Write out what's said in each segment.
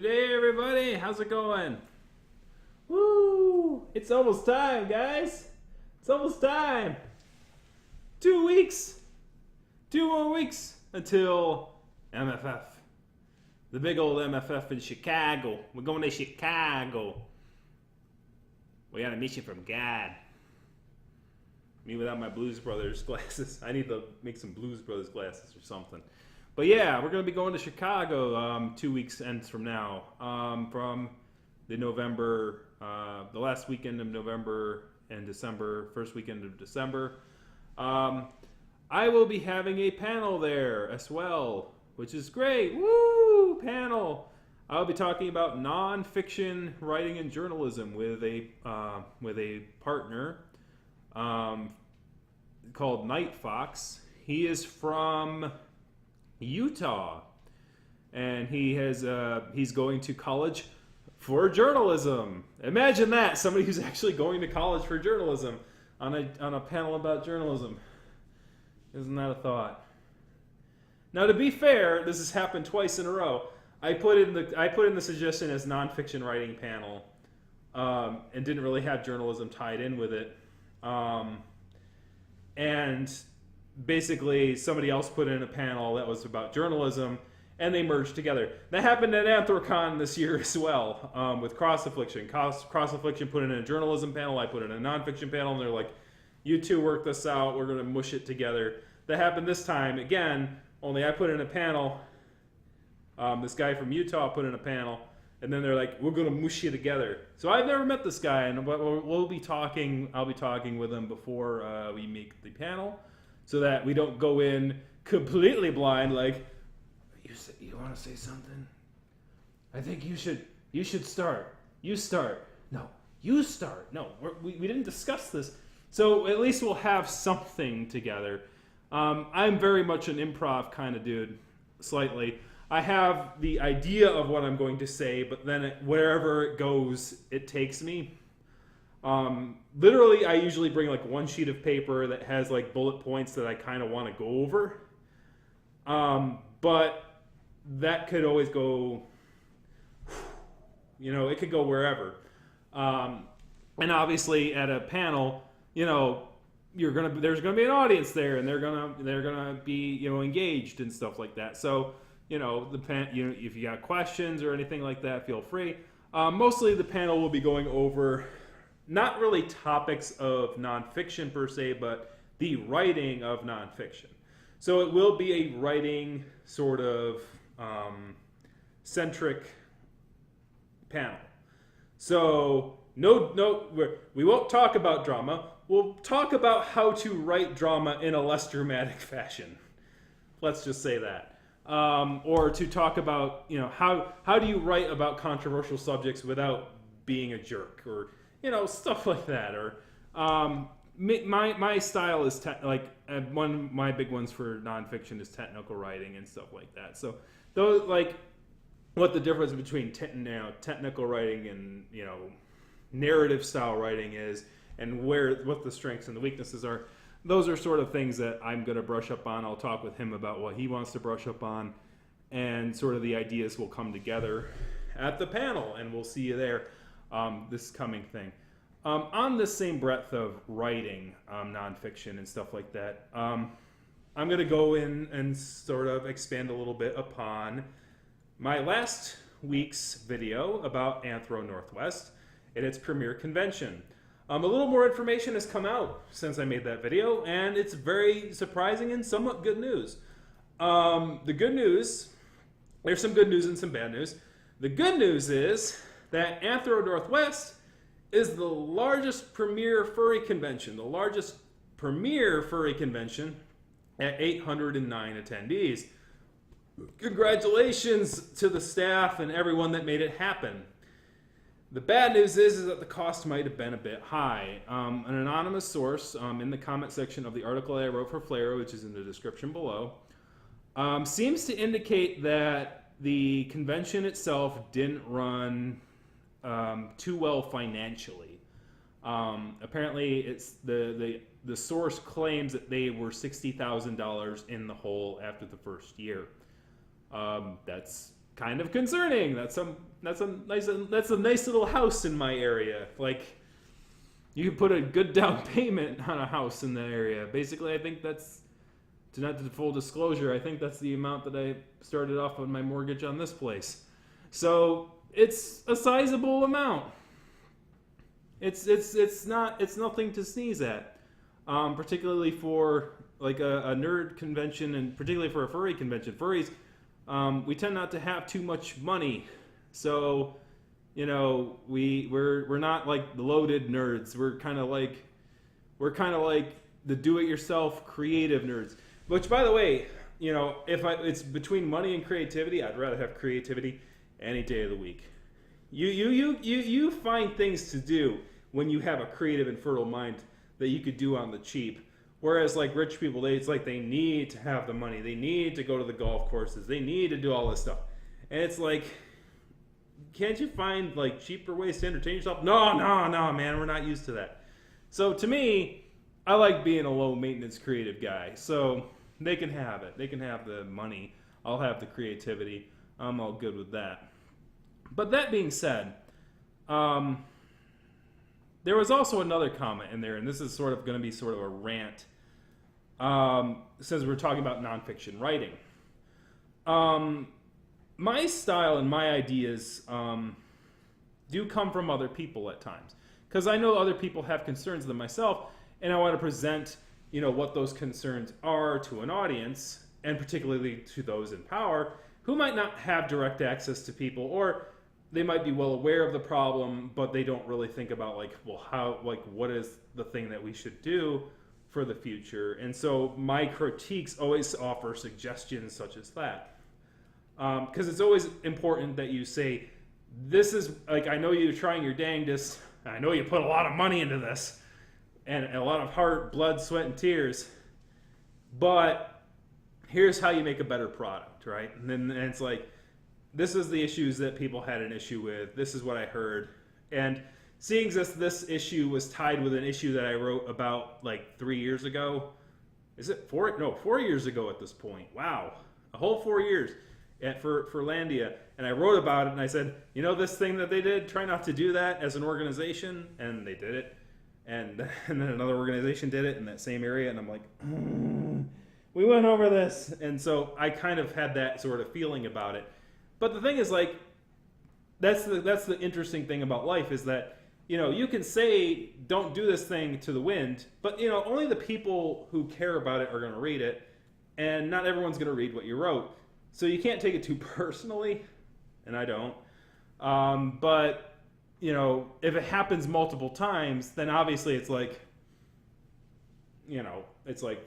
Good day, everybody. How's it going? Woo! It's almost time, guys. It's almost time. 2 weeks. 2 more weeks until MFF. The big old MFF in Chicago. We're going to Chicago. We got a mission from God. Me without my Blues Brothers glasses. I need to make some Blues Brothers glasses or something. But yeah, we're going to be going to Chicago 2 weeks ends from now. From the November, the last weekend of November and December, first weekend of December. I will be having a panel there as well, which is great. Woo! Panel! I'll be talking about nonfiction writing and journalism with a partner called Night Fox. He is from Utah, and he's going to college for journalism. Imagine that, somebody who's actually going to college for journalism on a panel about journalism. Isn't that a thought? Now, to be fair, this has happened twice in a row. I put in the suggestion as nonfiction writing panel, and didn't really have journalism tied in with it, and basically somebody else put in a panel that was about journalism, and they merged together. That happened at Anthrocon this year as well, with Cross Affliction. Cross Affliction put in a journalism panel, I put in a nonfiction panel, and they're like, you two work this out, we're going to mush it together. That happened this time, again, only I put in a panel. This guy from Utah put in a panel, and then they're like, we're going to mush you together. So I've never met this guy, and I'll be talking with him before we make the panel, so that we don't go in completely blind, like, you want to say something? I think you should start. You start. No, you start. No, we didn't discuss this. So at least we'll have something together. I'm very much an improv kind of dude, slightly. I have the idea of what I'm going to say, but then wherever it goes, it takes me. Literally, I usually bring like one sheet of paper that has like bullet points that I kind of want to go over. But that could always go, it could go wherever. And obviously at a panel, there's gonna be an audience there, and they're gonna be engaged and stuff like that. So if you got questions or anything like that, feel free. Mostly the panel will be going over not really topics of nonfiction per se, but the writing of nonfiction. So it will be a writing sort of centric panel. So we won't talk about drama. We'll talk about how to write drama in a less dramatic fashion. Let's just say that. Or to talk about, how do you write about controversial subjects without being a jerk, or, stuff like that. Or my style is one of my big ones for nonfiction is technical writing and stuff like that. So those, like, what the difference between technical writing and narrative style writing is, and what the strengths and the weaknesses are. Those are sort of things that I'm going to brush up on. I'll talk with him about what he wants to brush up on, and sort of the ideas will come together at the panel, and we'll see you there, this coming thing. On the same breadth of writing nonfiction and stuff like that, I'm going to go in and sort of expand a little bit upon my last week's video about Anthro Northwest and its premiere convention. A little more information has come out since I made that video, and it's very surprising and somewhat good news. The good news, there's some good news and some bad news. The good news is that Anthro Northwest is the largest premier furry convention, at 809 attendees. Congratulations to the staff and everyone that made it happen. The bad news is that the cost might have been a bit high. An anonymous source in the comment section of the article I wrote for Flayrah, which is in the description below, seems to indicate that the convention itself didn't run too well financially. Apparently, it's the source claims that they were $60,000 in the hole after the first year. That's kind of concerning. That's some that's a nice little house in my area. Like, you can put a good down payment on a house in the area. Basically, I think that's, to full disclosure, I think that's the amount that I started off on my mortgage on this place. So it's a sizable amount. It's nothing to sneeze at, particularly for like a nerd convention, and particularly for a furry convention. Furries, we tend not to have too much money, so we're not like loaded nerds. We're kind of like the do-it-yourself creative nerds. Which, by the way, if it's between money and creativity, I'd rather have creativity any day of the week. You find things to do when you have a creative and fertile mind that you could do on the cheap. Whereas like rich people, it's like they need to have the money. They need to go to the golf courses. They need to do all this stuff. And it's like, can't you find like cheaper ways to entertain yourself? No, man, we're not used to that. So to me, I like being a low maintenance creative guy. So they can have it. They can have the money. I'll have the creativity. I'm all good with that. But that being said, there was also another comment in there, and this is sort of going to be sort of a rant, since we're talking about nonfiction writing. My style and my ideas do come from other people at times, because I know other people have concerns than myself, and I want to present, what those concerns are to an audience, and particularly to those in power who might not have direct access to people, or they might be well aware of the problem, but they don't really think about what is the thing that we should do for the future. And so my critiques always offer suggestions such as that. Because it's always important that you say, this is, like, I know you're trying your dangest, I know you put a lot of money into this, and a lot of heart, blood, sweat, and tears, but here's how you make a better product, right? And it's like, this is the issues that people had an issue with. This is what I heard. And seeing as this issue was tied with an issue that I wrote about like 3 years ago. Is it 4? No, 4 years ago at this point. Wow. A whole 4 years for Landia. And I wrote about it and I said, this thing that they did, try not to do that as an organization. And they did it. And then another organization did it in that same area. And I'm like, we went over this. And so I kind of had that sort of feeling about it. But the thing is, like, that's the interesting thing about life is that, you can say, don't do this thing to the wind, but, only the people who care about it are going to read it, and not everyone's going to read what you wrote. So you can't take it too personally, and I don't. But, if it happens multiple times, then obviously it's like,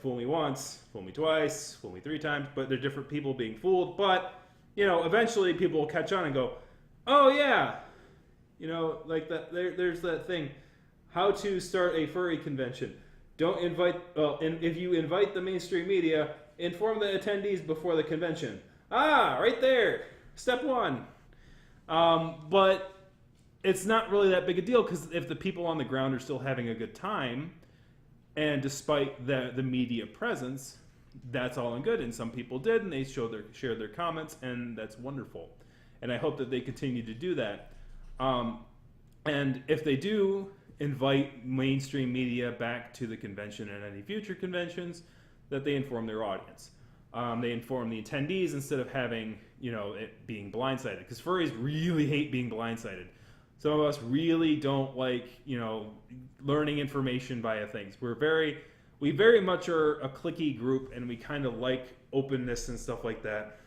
fool me once, fool me twice, fool me 3 times, but they're different people being fooled, but eventually people will catch on and go, oh yeah, like that. There's that thing, how to start a furry convention. Don't invite. If you invite the mainstream media, inform the attendees before the convention. Right there, step 1. But it's not really that big a deal because if the people on the ground are still having a good time, and despite the media presence, that's all and good, and some people did, and they shared their comments, and that's wonderful. And I hope that they continue to do that. And if they do invite mainstream media back to the convention and any future conventions, that they inform their audience. They inform the attendees instead of having it being blindsided, because furries really hate being blindsided. Some of us really don't like learning information via things. We very much are a cliquey group, and we kind of like openness and stuff like that.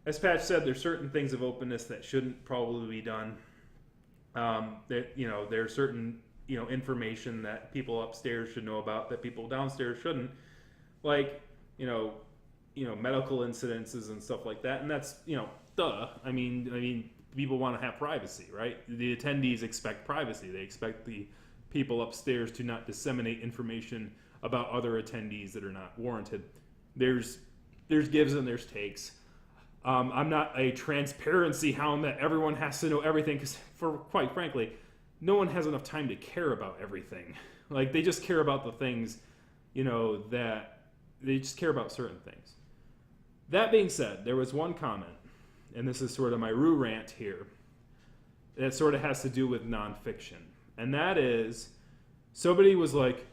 As Patch said, there's certain things of openness that shouldn't probably be done. There's certain information that people upstairs should know about that people downstairs shouldn't, like medical incidences and stuff like that. And that's duh. I mean, people want to have privacy, right? The attendees expect privacy. They expect the people upstairs to not disseminate information about other attendees that are not warranted. There's gives and there's takes. I'm not a transparency hound that everyone has to know everything, because quite frankly, no one has enough time to care about everything. Like, they just care about the things, that they just care about certain things. That being said, there was one comment, and this is sort of my Roo rant here. that sort of has to do with nonfiction. And that is, somebody was like,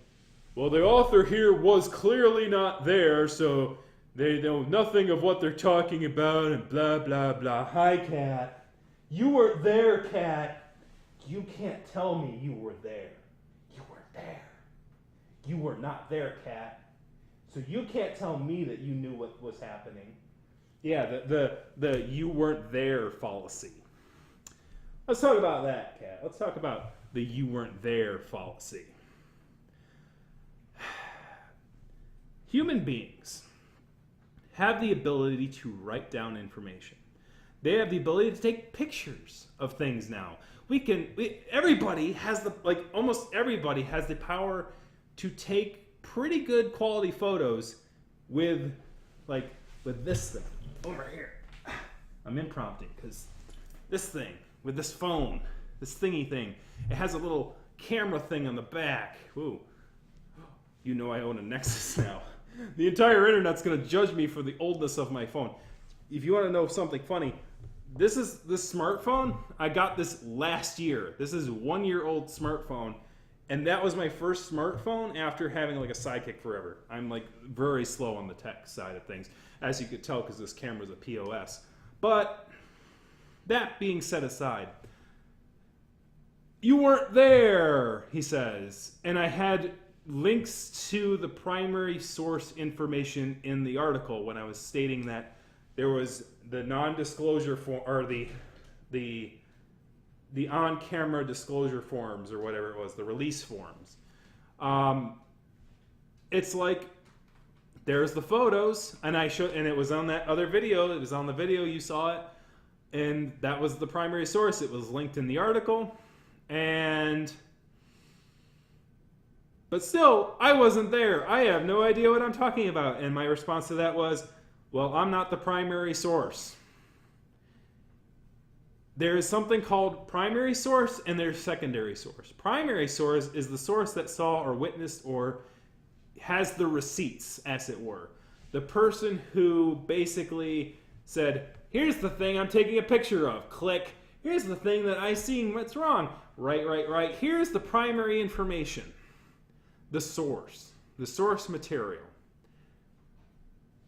well, the author here was clearly not there, so they know nothing of what they're talking about, and blah, blah, blah. Hi, Kat. You weren't there, Kat. You can't tell me you were there. You weren't there. You were not there, Kat. So you can't tell me that you knew what was happening. Yeah, the you weren't there fallacy. Let's talk about that, Kat. Let's talk about the you weren't there fallacy. Human beings have the ability to write down information. They have the ability to take pictures of things now. Everybody has almost everybody has the power to take pretty good quality photos with this thing over here. I'm impromptu because this thing with this phone, this thingy thing, it has a little camera thing on the back. Ooh, you know I own a Nexus now. The entire internet's gonna judge me for the oldness of my phone. If you want to know something funny, this smartphone, I got this last year. This is 1 year old smartphone, and that was my first smartphone after having a Sidekick forever. I'm very slow on the tech side of things, as you could tell because this camera's a POS. But that being set aside, you weren't there, he says, and I had links to the primary source information in the article when I was stating that there was the non-disclosure form, or the on-camera disclosure forms, or whatever it was, the release forms. It's there's the photos, and and it was on that other video. It was on the video, you saw it, and that was the primary source. It was linked in the article, but still, I wasn't there. I have no idea what I'm talking about. And my response to that was, well, I'm not the primary source. There is something called primary source and there's secondary source. Primary source is the source that saw or witnessed or has the receipts, as it were. The person who basically said, here's the thing I'm taking a picture of. Click. Here's the thing that I seen. What's wrong? Right. Here's the primary information. The source material.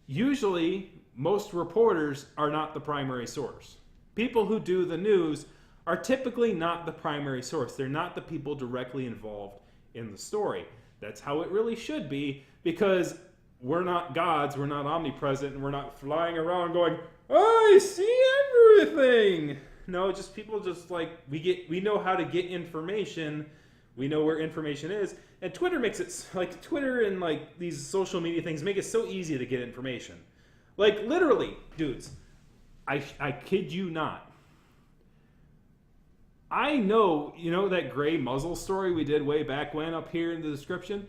Usually, most reporters are not the primary source. People who do the news are typically not the primary source. They're not the people directly involved in the story. That's how it really should be, because we're not gods, we're not omnipresent, and we're not flying around going, I see everything. No, just people we know how to get information. We know where information is. And Twitter makes it, Twitter and these social media things make it so easy to get information. Literally, dudes, I kid you not. I know, that gray muzzle story we did way back when up here in the description?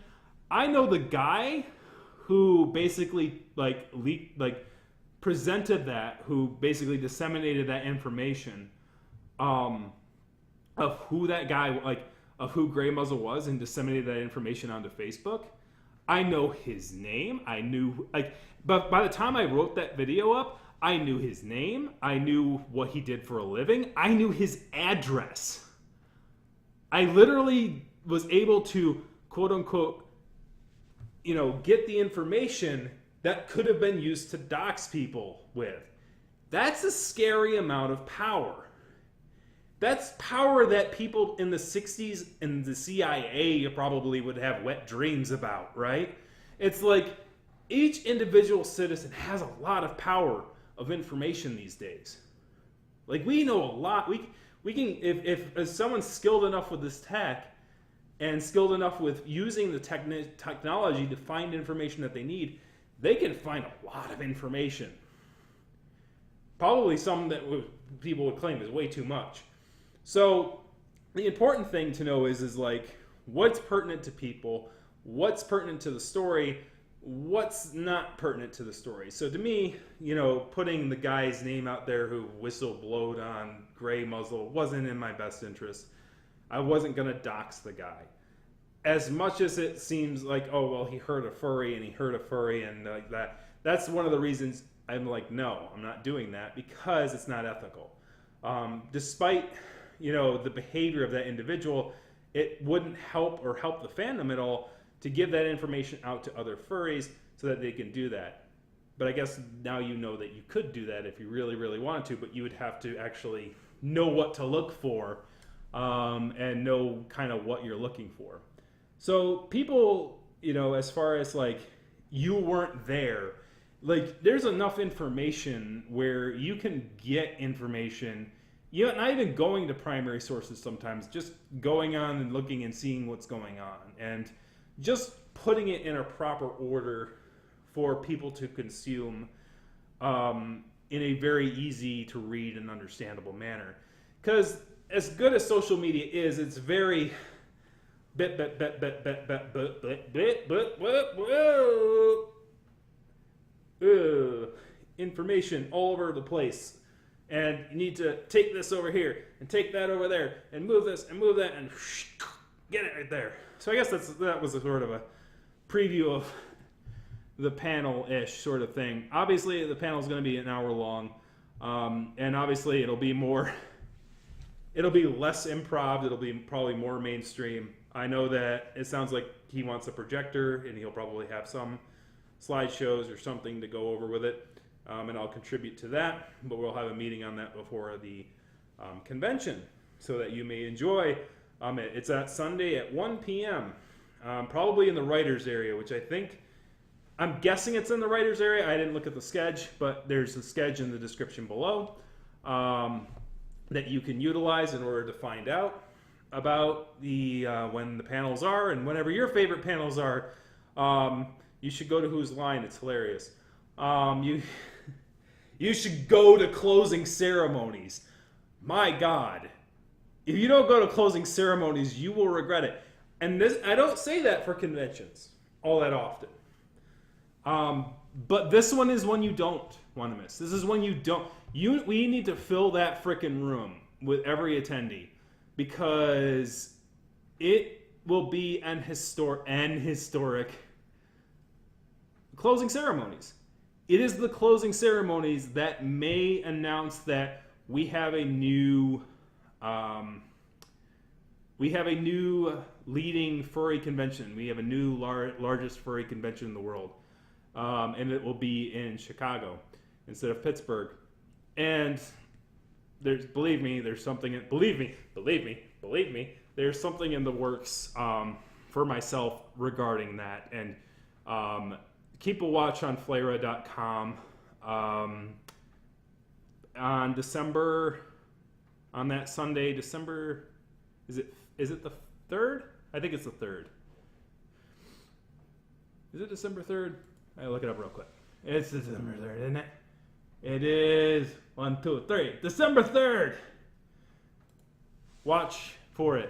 I know the guy who basically, leaked, presented that, who basically disseminated that information, of who that guy, of who Gray Muzzle was, and disseminated that information onto Facebook. I know his name. I knew, but by the time I wrote that video up, I knew his name. I knew what he did for a living. I knew his address. I literally was able to, quote unquote, get the information that could have been used to dox people with. That's a scary amount of power. That's power that people in the 60s and the CIA probably would have wet dreams about, right? It's each individual citizen has a lot of power of information these days. We know a lot. We can, if someone's skilled enough with this tech and skilled enough with using the technology to find information that they need, they can find a lot of information. Probably some that people would claim is way too much. So the important thing to know is what's pertinent to people, what's pertinent to the story, what's not pertinent to the story. So to me, putting the guy's name out there who whistleblowed on Gray Muzzle wasn't in my best interest. I wasn't going to dox the guy. As much as it seems he hurt a furry and that. That's one of the reasons I'm no, I'm not doing that, because it's not ethical. Despite the behavior of that individual, it wouldn't help the fandom at all to give that information out to other furries so that they can do that. But I guess now you know that you could do that if you really, really wanted to, but you would have to actually know what to look for, and know kind of what you're looking for. So people, as far as like you weren't there, like there's enough information where you can get information, not even going to primary sources sometimes, just going on and looking and seeing what's going on and just putting it in a proper order for people to consume in a very easy to read and understandable manner. Because as good as social media is, it's very information all over the place. And you need to take this over here and take that over there and move this and move that and get it right there. So I guess that was a sort of a preview of the panel-ish sort of thing. Obviously, the panel is going to be an hour long, and obviously it'll be less improv. It'll be probably more mainstream. I know that it sounds like he wants a projector, and he'll probably have some slideshows or something to go over with it, and I'll contribute to that. But we'll have a meeting on that before the convention, so that you may enjoy it. It's at Sunday at 1 p.m., probably in the writers area, which I'm guessing it's in the writers area. I didn't look at the sketch, but there's a sketch in the description below that you can utilize in order to find out about the when the panels are, and whenever your favorite panels are. You should go to Whose Line. It's hilarious. You should go to closing ceremonies. My God. If you don't go to closing ceremonies, you will regret it. And I don't say that for conventions all that often. But this one is one you don't want to miss. This is one you don't. We need to fill that frickin' room with every attendee, because it will be an historic closing ceremonies. It is the closing ceremonies that may announce that we have a new leading furry convention. We have a new largest furry convention in the world. And it will be in Chicago instead of Pittsburgh. And believe me, there's something in the works for myself regarding that. And keep a watch on Flayrah.com. On that Sunday, December, is it the 3rd? I think it's the 3rd. Is it December 3rd? I'll look it up real quick. It's December 3rd, isn't it? It is 1, 2, 3. December 3rd! Watch for it.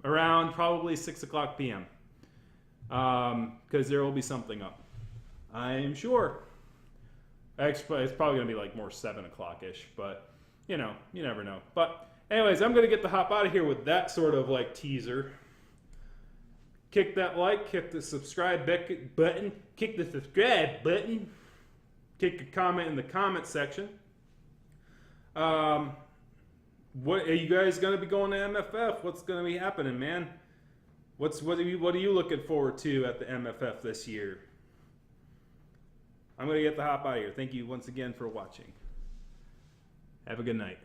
Around probably 6 o'clock p.m. Because there will be something up. I'm sure. Actually, it's probably going to be like more 7 o'clock-ish, but, you never know. But, anyways, I'm going to get the hop out of here with that sort of, like, teaser. Kick that like, kick the subscribe button, kick a comment in the comment section. What are you guys going to be going to MFF? What's going to be happening, man? What are you looking forward to at the MFF this year? I'm going to get the hop out of here. Thank you once again for watching. Have a good night.